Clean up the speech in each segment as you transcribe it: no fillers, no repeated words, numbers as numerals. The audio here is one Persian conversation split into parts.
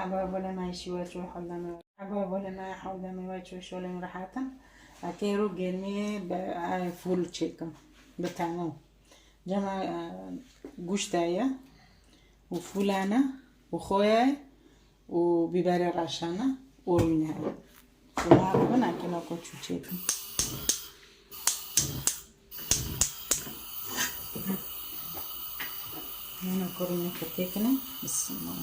حبايب ولا ما يشوى شو حلنا حبايب ولا ما حودا ما يشوى شو لين راحتهم أكيرو جنيه بفول تشيكن بتاعنا جمع قشطاية وفلانة وخويا وبيبري راشانة وروينها وهذا أكيد أكو شو تشيكن هنا كورينا كتيكنا بسم الله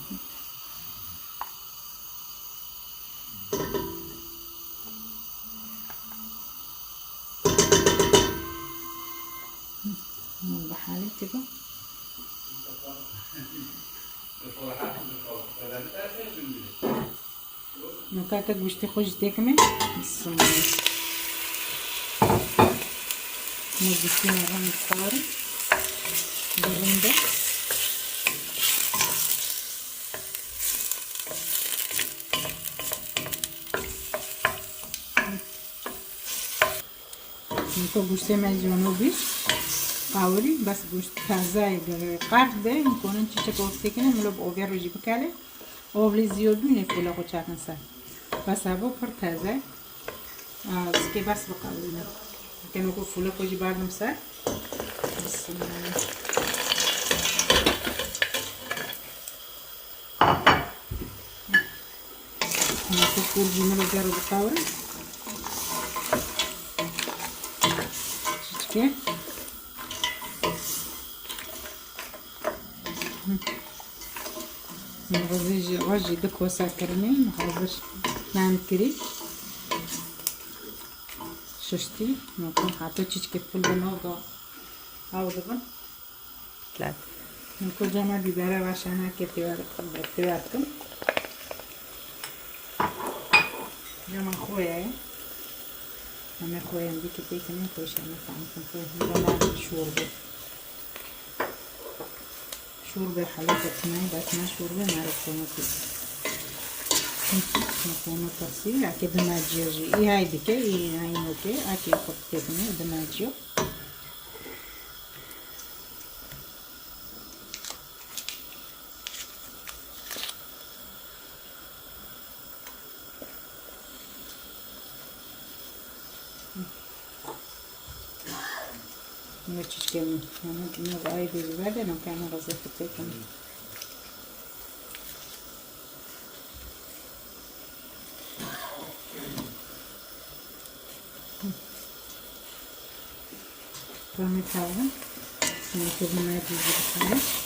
بحالي كده نكاكا بوشتي خوش تكمل بسم الله نجيبين الرم الصاري برنده نكو بوشتي مجونو بيش قاوري بس گوشت تازه قرد ده میکنن چیچه گفته کنه ملو اوور رو جیب کله اولی زیاد بینه فولا کو چاکن سر بس هوا پر تازه از که بس بقاوری نه که نکو فولا کو جیب بردم سر بسم الله نکو فول جیمه رو جارو بقاوری چیچه غزي دكوا ساكرني محاضر نعمل كري ششتي نكون حاطة تشيك فول بنوغا هاو دبن ثلاثة نكون جمع بيبارة عشان كتيواركم جمع خويا أنا خويا عندي كتير كمان خويش أنا فاهمكم خويا جمع شوربه حلقه تناي باتنا شوربه نعرفونه كده نكون تصير أكيد ناجيو إيه هاي ديكي إيه هاي نوكي أكيد خطتني دناجيو نوتشكم أنا نوعي بزبادة نكمل غزفتكم رامي تاوه نكتب نادي بخير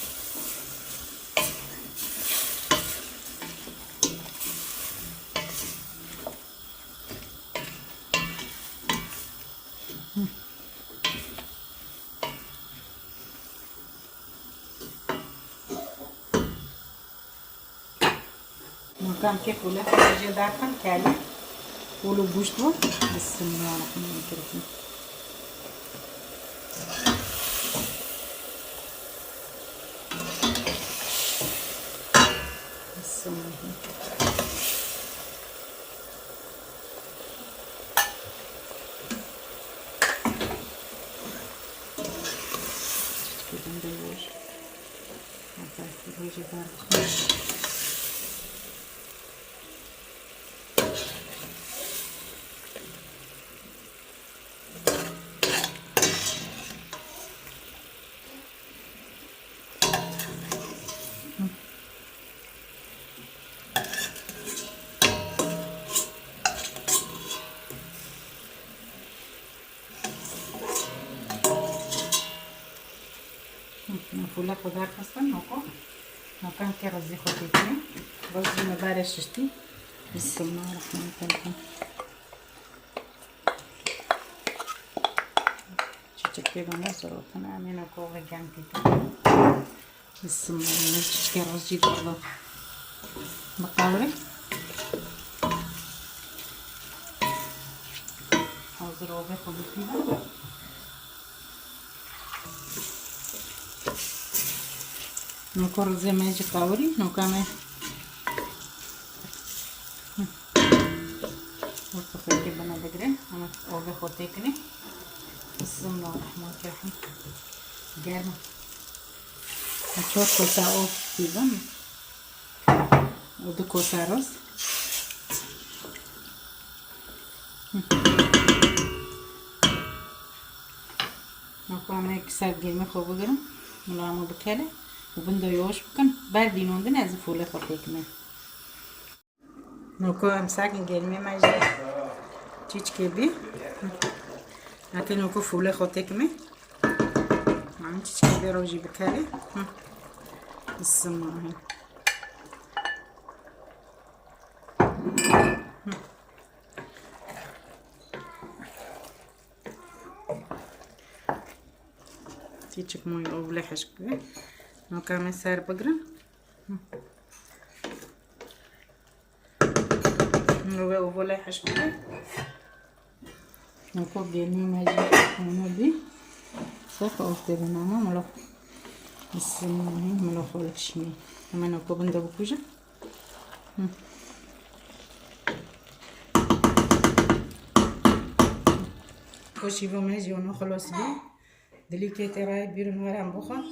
مكان كيف ولا حاجة داخل كالي ولو بوشتو بسم الله الرحمن الرحيم بسم الله كده ندور هذا الوجه بارد فولا خضار اصلا نوكان كي رزي خوتيتي رزي مبارا ششتي بسم الله الرحمن الرحيم تشكي بنصر وكنا عاملين كوغي جانكي بسم الله تشكي رزي والله بقاوري حاضر وباخد فيها نكور زي ما يجي قاوري نوكامي وتخلي بنا دغري انا اوغي خوتيكني بسم الله الرحمن الرحيم جارنا نشوف كل ساعه في بن و دو کاسه رز همه یک سرگرمی خوب بگیرم ملامو بکله و بندایوش بکن بردینوندن از فوله خود بکنم نوکو امساک گرمی مجد چیچ که بی اکی نوکو فوله خود تکمه همین چیچ که بی روژی بکله بسم الله تيجيك موي او بلا حاجه كده نوكا مسار بقرا نوبه ولا حاجه كده نوكو بيني ماجي نبي صح اوفتي بنانا ملو بس ملو خولك شمي اما نوكو بندو بكوجا خوشي بماجي ونو خلاص بي دلیکه ترای بیرون ورم بخور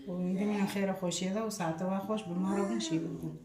و میدونم خیلی خوشیده و ساعت و خوش به ما رو بنشی بودم